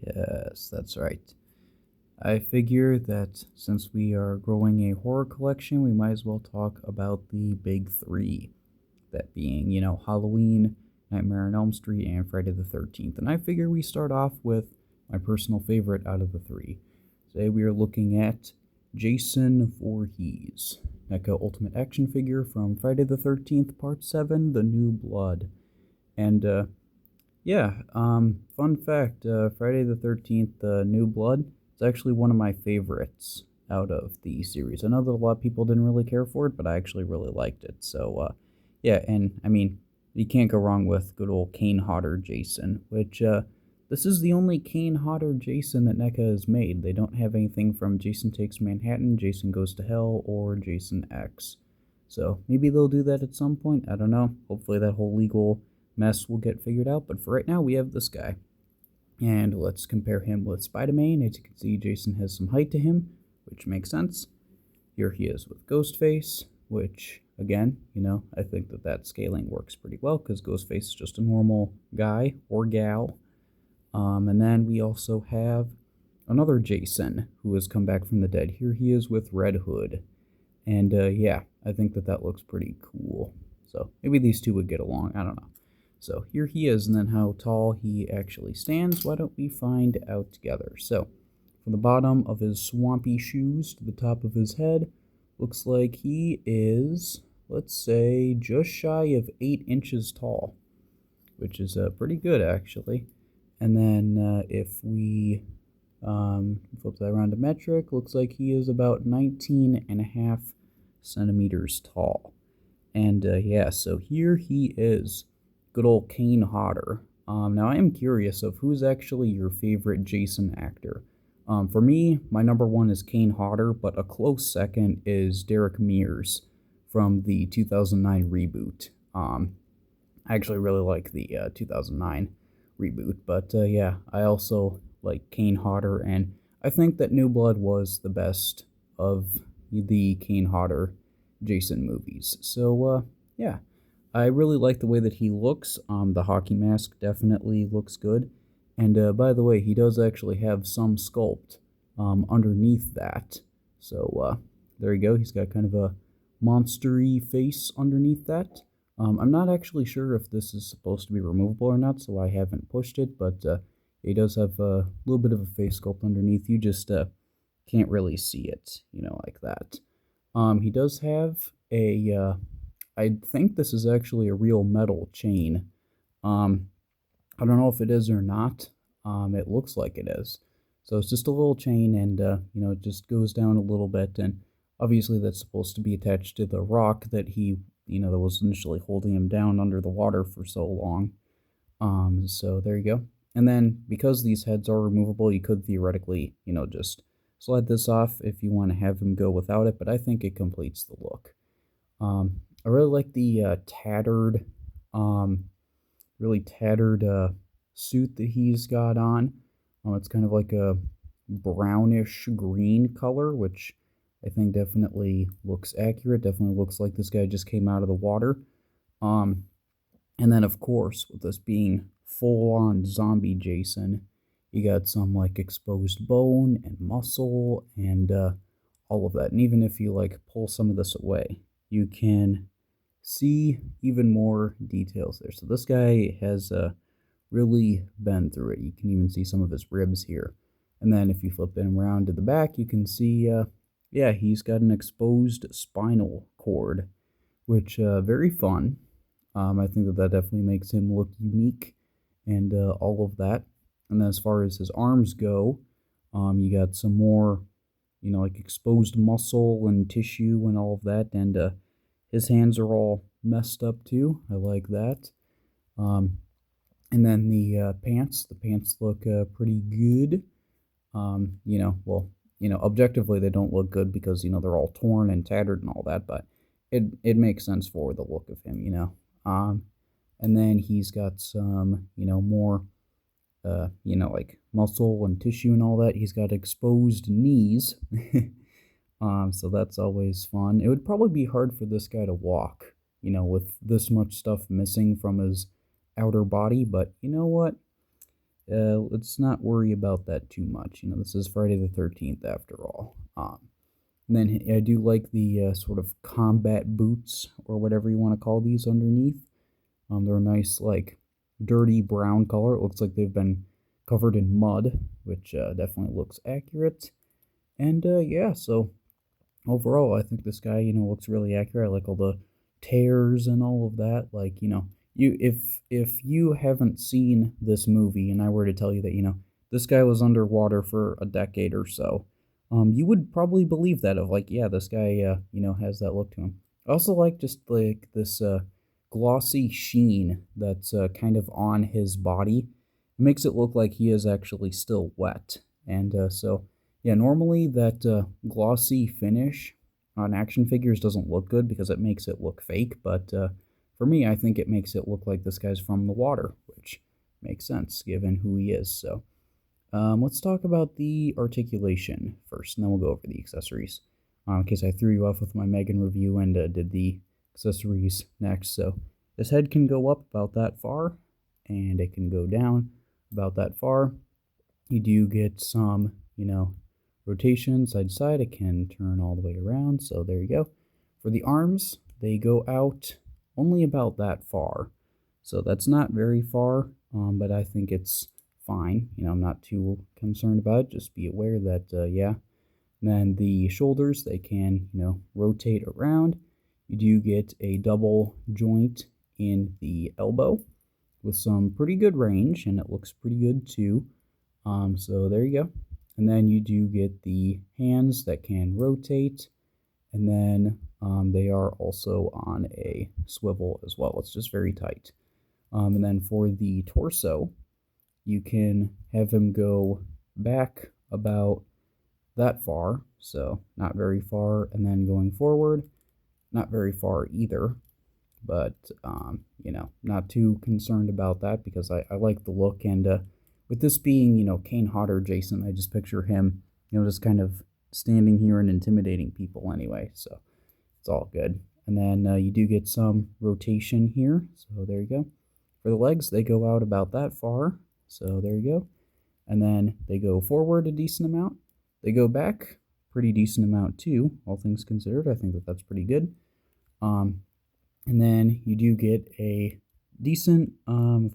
Yes, that's right. I figure that since we are growing a horror collection, we might as well talk about the big three. That being, Halloween, Nightmare on Elm Street, and Friday the 13th. And I figure we start off with my personal favorite out of the three. Today we are looking at Jason Voorhees, NECA Ultimate Action Figure from Friday the 13th, Part 7, The New Blood. And, fun fact, Friday the 13th, New Blood, is actually one of my favorites out of the series. I know that a lot of people didn't really care for it, but I actually really liked it. So, yeah, and, I mean, you can't go wrong with good old Kane Hodder Jason, which, this is the only Kane Hodder Jason that NECA has made. They don't have anything from Jason Takes Manhattan, Jason Goes to Hell, or Jason X. So, maybe they'll do that at some point, I don't know. Hopefully that whole legal mess will get figured out, but for right now we have this guy. And let's compare him with Spider-Man. As you can see, Jason has some height to him, which makes sense. Here he is with Ghostface, which, again, I think that scaling works pretty well, because Ghostface is just a normal guy or gal. And then we also have another Jason, who has come back from the dead. Here he is with Red Hood. And, yeah, I think that looks pretty cool. So, maybe these two would get along, I don't know. So here he is, and then how tall he actually stands, why don't we find out together. So, from the bottom of his swampy shoes to the top of his head, looks like he is, let's say, just shy of 8 inches tall, which is pretty good, actually. And then if we flip that around to metric, looks like he is about 19.5 centimeters tall. And yeah, so here he is. Good old Kane Hodder. Now, I am curious of who's actually your favorite Jason actor. For me, my number one is Kane Hodder, but a close second is Derek Mears from the 2009 reboot. I actually really like the 2009 reboot, but yeah, I also like Kane Hodder, and I think that New Blood was the best of the Kane Hodder Jason movies. So, yeah. I really like the way that he looks. The hockey mask definitely looks good. And by the way, he does actually have some sculpt underneath that. So there you go. He's got kind of a monstery face underneath that. I'm not actually sure if this is supposed to be removable or not, so I haven't pushed it. But he does have a little bit of a face sculpt underneath. You just can't really see it, like that. He does have a... I think this is actually a real metal chain. I don't know if it is or not. It looks like it is. So it's just a little chain, and it just goes down a little bit, and obviously that's supposed to be attached to the rock that he, that was initially holding him down under the water for so long. So there you go. And then because these heads are removable, you could theoretically, just slide this off if you want to have him go without it, but I think it completes the look. I really like the really tattered suit that he's got on. It's kind of like a brownish green color, which I think definitely looks accurate. Definitely looks like this guy just came out of the water. And then, of course, with this being full-on zombie Jason, you got some, like, exposed bone and muscle and all of that. And even if you, like, pull some of this away, you can see even more details there. So this guy has really been through it. You can even see some of his ribs here. And then if you flip him around to the back, you can see, yeah, he's got an exposed spinal cord, which very fun. I think that definitely makes him look unique and all of that. And then as far as his arms go, you got some more, like exposed muscle and tissue and all of that. And his hands are all messed up too. I like that. And then the pants look pretty good. Objectively they don't look good because, they're all torn and tattered and all that, but it makes sense for the look of him, And then he's got some, more, like muscle and tissue and all that. He's got exposed knees. So that's always fun. It would probably be hard for this guy to walk, with this much stuff missing from his outer body, but you know what? let's not worry about that too much. This is Friday the 13th after all. And then I do like the sort of combat boots, or whatever you want to call these underneath. They're a nice, like, dirty brown color. It looks like they've been covered in mud, which definitely looks accurate. And yeah, so overall, I think this guy, looks really accurate. I like all the tears and all of that. Like, if you haven't seen this movie and I were to tell you that, this guy was underwater for a decade or so, you would probably believe that of like, yeah, this guy, has that look to him. I also like just like this glossy sheen that's kind of on his body. It makes it look like he is actually still wet. And so, yeah, normally that glossy finish on action figures doesn't look good because it makes it look fake, but for me, I think it makes it look like this guy's from the water, which makes sense given who he is. So let's talk about the articulation first, and then we'll go over the accessories. In case I threw you off with my Megan review and did the accessories next. So this head can go up about that far, and it can go down about that far. You do get some, rotation side to side. It can turn all the way around, so there you go. For the arms, they go out only about that far, so that's not very far, but I think it's fine. I'm not too concerned about it. Just be aware that, yeah. And then the shoulders, they can, rotate around. You do get a double joint in the elbow with some pretty good range, and it looks pretty good too. So there you go. And then you do get the hands that can rotate, and then they are also on a swivel as well. It's just very tight. And then for the torso, you can have him go back about that far, so not very far, and then going forward, not very far either. But, not too concerned about that because I like the look, and with this being, Kane Hodder Jason, I just picture him, just kind of standing here and intimidating people anyway, so it's all good. And then you do get some rotation here, so there you go. For the legs, they go out about that far, so there you go. And then they go forward a decent amount. They go back pretty decent amount too, all things considered. I think that that's pretty good. And then you do get a decent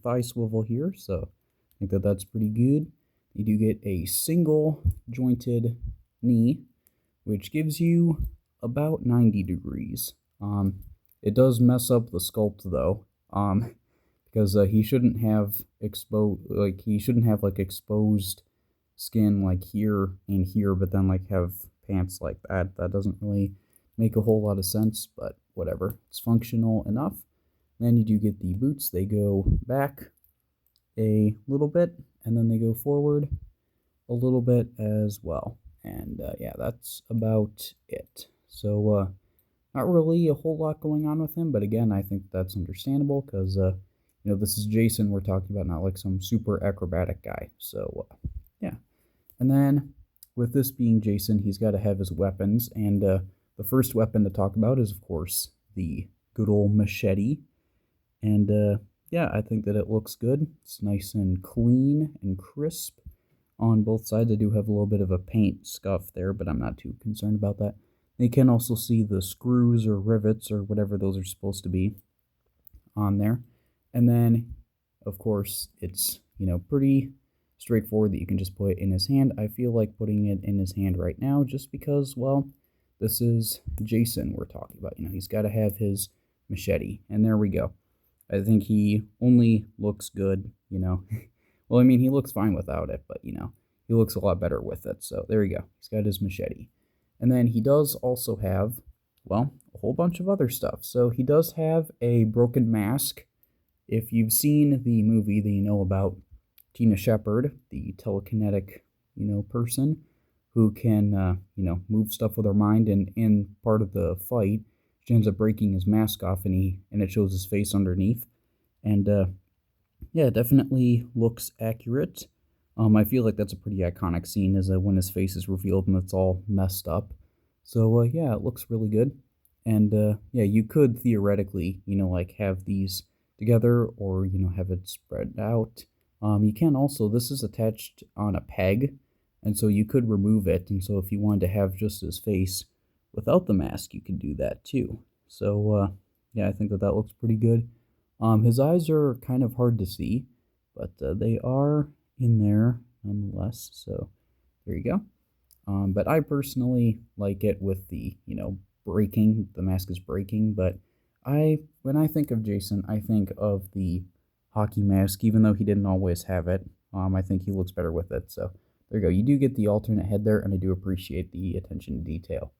thigh swivel here, so I think that that's pretty good. You do get a single jointed knee, which gives you about 90 degrees. It does mess up the sculpt though, because he shouldn't have exposed skin like here and here, but then like have pants like that. That doesn't really make a whole lot of sense, but whatever. It's functional enough. Then you do get the boots. They go back a little bit, and then they go forward a little bit as well. And yeah, that's about it. So not really a whole lot going on with him, but again, I think that's understandable because this is Jason we're talking about, not like some super acrobatic guy. So yeah. And then with this being Jason, he's got to have his weapons, and the first weapon to talk about is, of course, the good old machete. And yeah, I think that it looks good. It's nice and clean and crisp on both sides. I do have a little bit of a paint scuff there, but I'm not too concerned about that. You can also see the screws or rivets or whatever those are supposed to be on there. And then, of course, it's, pretty straightforward that you can just put it in his hand. I feel like putting it in his hand right now just because, well, this is Jason we're talking about. He's got to have his machete. And there we go. I think he only looks good, Well, I mean, he looks fine without it, but, he looks a lot better with it. So there you go. He's got his machete. And then he does also have, well, a whole bunch of other stuff. So he does have a broken mask. If you've seen the movie, then you know about Tina Shepard, the telekinetic, person who can, move stuff with her mind. And in part of the fight, she ends up breaking his mask off, and it shows his face underneath. And yeah, it definitely looks accurate. I feel like that's a pretty iconic scene, is when his face is revealed and it's all messed up. So yeah, it looks really good. And yeah, you could theoretically, have these together, or have it spread out. You can also, this is attached on a peg, and so you could remove it, and so if you wanted to have just his face without the mask, you could do that too. So, yeah, I think that that looks pretty good. His eyes are kind of hard to see, but they are in there nonetheless, so there you go. But I personally like it with the, breaking, the mask is breaking, but when I think of Jason, I think of the hockey mask, even though he didn't always have it. I think he looks better with it, so there you go. You do get the alternate head there, and I do appreciate the attention to detail.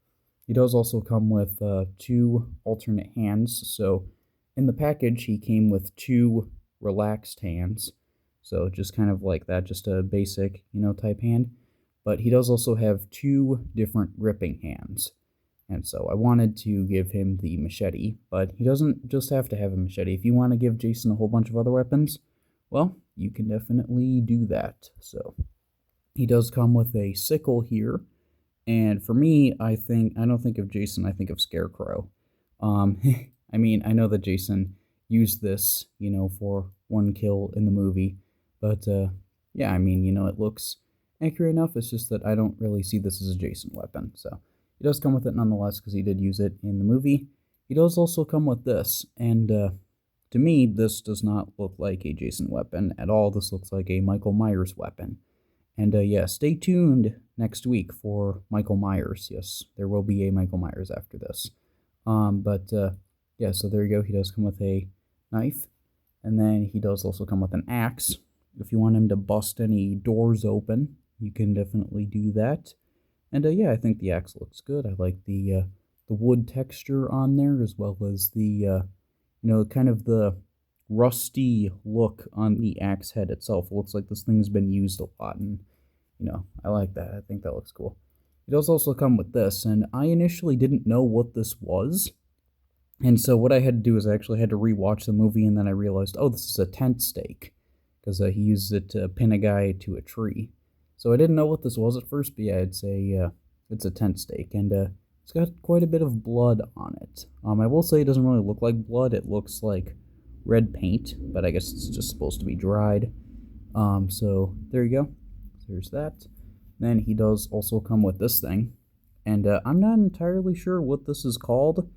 He does also come with 2 alternate hands, so in the package, he came with 2 relaxed hands, so just kind of like that, just a basic, type hand. But he does also have 2 different gripping hands. And so I wanted to give him the machete, but he doesn't just have to have a machete. If you want to give Jason a whole bunch of other weapons, well, you can definitely do that. So he does come with a sickle here. And for me, I don't think of Jason, I think of Scarecrow. I mean, I know that Jason used this, for 1 kill in the movie, but yeah, I mean, it looks accurate enough. It's just that I don't really see this as a Jason weapon, so he does come with it nonetheless because he did use it in the movie. He does also come with this, and to me, this does not look like a Jason weapon at all. This looks like a Michael Myers weapon. And yeah, stay tuned next week for Michael Myers. Yes, there will be a Michael Myers after this. But yeah, so there you go. He does come with a knife, and then he does also come with an axe. If you want him to bust any doors open, you can definitely do that. And yeah, I think the axe looks good. I like the wood texture on there, as well as the kind of the rusty look on the axe head itself. It looks like this thing's been used a lot, and I like that. I think that looks cool. It does also come with this, and I initially didn't know what this was. And so what I had to do is I actually had to rewatch the movie, and then I realized, oh, this is a tent stake, because he uses it to pin a guy to a tree. So I didn't know what this was at first, but yeah, it's a tent stake, and it's got quite a bit of blood on it. I will say it doesn't really look like blood. It looks like red paint, but I guess it's just supposed to be dried. So there you go. There's that. Then he does also come with this thing, and I'm not entirely sure what this is called.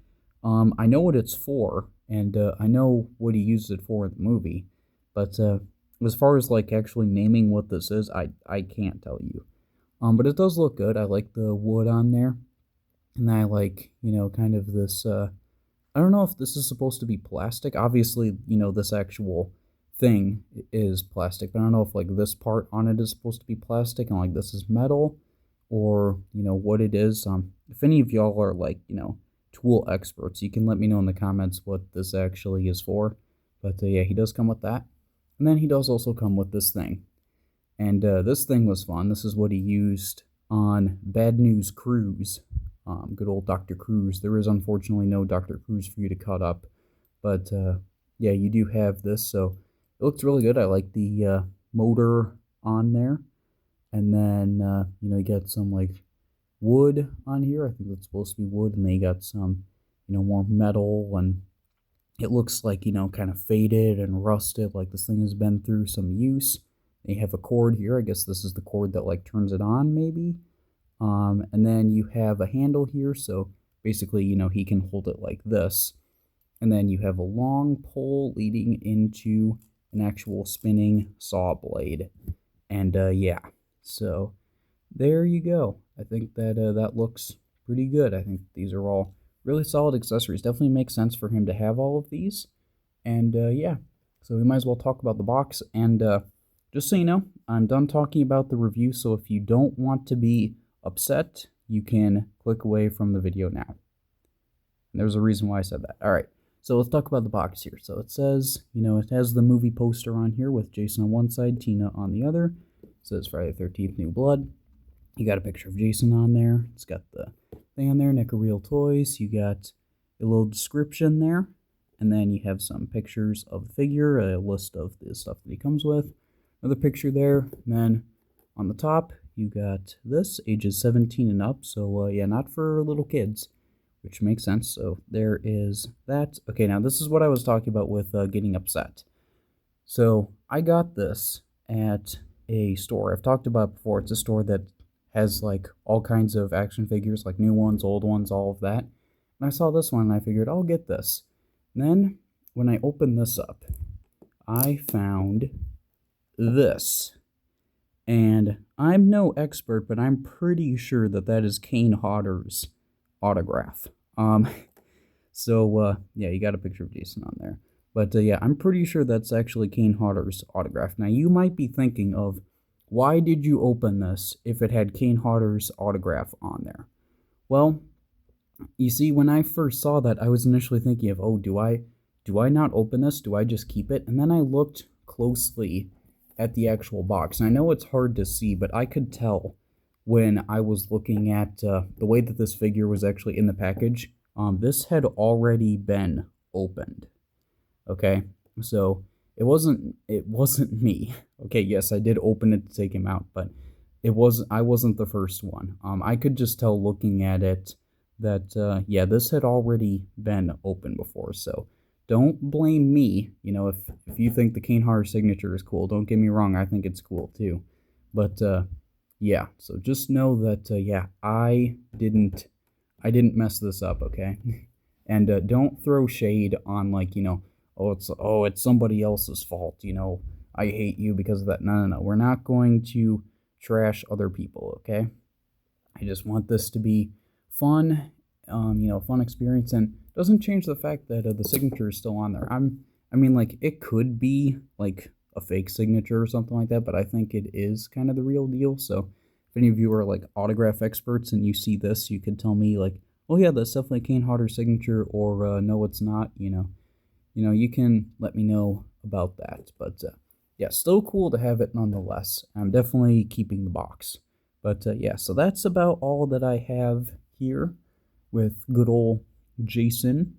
I know what it's for, and I know what he used it for in the movie, but as far as like actually naming what this is, I can't tell you. But it does look good. I like the wood on there, and I like kind of this. I don't know if this is supposed to be plastic. Obviously, this actual thing is plastic, but I don't know if like this part on it is supposed to be plastic and like this is metal, or what it is. If any of y'all are like tool experts, you can let me know in the comments what this actually is for. But yeah, he does come with that, and then he does also come with this thing, and this thing was fun. This is what he used on Bad News Cruise. Good old Dr. Cruz. There is unfortunately no Dr. Cruz for you to cut up, but yeah, you do have this, so it looks really good. I like the motor on there, and then you got some like wood on here. I think it's supposed to be wood, and then you got some more metal, and it looks like kind of faded and rusted, like this thing has been through some use. And you have a cord here. I guess this is the cord that like turns it on, maybe. And then you have a handle here, so basically he can hold it like this, and then you have a long pole leading into an actual spinning saw blade. And yeah, so there you go. I think that that looks pretty good. I think these are all really solid accessories. Definitely makes sense for him to have all of these. And yeah, so we might as well talk about the box. And just so you know, I'm done talking about the review, so if you don't want to be upset, you can click away from the video now. And there's a reason why I said that. All right. So let's talk about the box here. So it says, it has the movie poster on here with Jason on one side, Tina on the other. It says Friday the 13th New Blood. You got a picture of Jason on there. It's got the thing on there, NECA Real Toys. You got a little description there. And then you have some pictures of the figure, a list of the stuff that he comes with. Another picture there. And then on the top, you got this, ages 17 and up. So yeah, not for little kids, which makes sense. So there is that. Okay, now this is what I was talking about with getting upset. So I got this, at a store. I've talked about it before. It's a store that has like all kinds of action figures, like new ones, old ones, all of that. And I saw this one and I figured I'll get this. And then when I opened this up, I found this. And I'm no expert, but I'm pretty sure that that is Kane Hodder's autograph. Yeah, you got a picture of Jason on there. But yeah, I'm pretty sure that's actually Kane Hodder's autograph. Now, you might be thinking of, why did you open this if it had Kane Hodder's autograph on there? Well, you see, when I first saw that, I was initially thinking of, oh, do I not open this? Do I just keep it? And then I looked closely at the actual box. And I know it's hard to see, but I could tell when I was looking at the way that this figure was actually in the package. This had already been opened. Okay, so it wasn't me. Okay, yes, I did open it to take him out, but I wasn't the first one. I could just tell looking at it that yeah, this had already been opened before. So don't blame me. You know, if you think the Kane Hodder signature is cool, don't get me wrong, I think it's cool too. But yeah, so just know that yeah, I didn't mess this up, okay? And don't throw shade on, like, you know, it's somebody else's fault, you know, I hate you because of that. No. We're not going to trash other people, okay? I just want this to be fun, you know, fun experience, and doesn't change the fact that the signature is still on there. I mean, like, it could be like a fake signature or something like that, but I think it is kind of the real deal. So if any of you are like autograph experts and you see this, you could tell me like, oh yeah, that's definitely Kane Hodder's signature, or no, it's not. You know, you can let me know about that. But yeah, still cool to have it nonetheless. I'm definitely keeping the box. But yeah, so that's about all that I have here with good old Jason.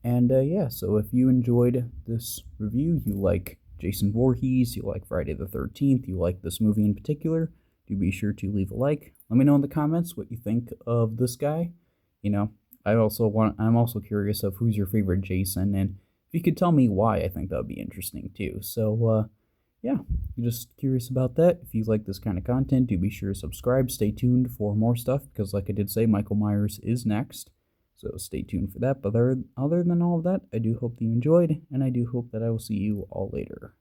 And yeah, so if you enjoyed this review, you like Jason Voorhees, you like Friday the 13th, you like this movie in particular, do be sure to leave a like. Let me know in the comments what you think of this guy. You know, I'm also curious of who's your favorite Jason, and if you could tell me why, I think that would be interesting too. So yeah, I'm just curious about that. If you like this kind of content, do be sure to subscribe. Stay tuned for more stuff, because like I did say, Michael Myers is next. So stay tuned for that. But other than all of that, I do hope that you enjoyed, and I do hope that I will see you all later.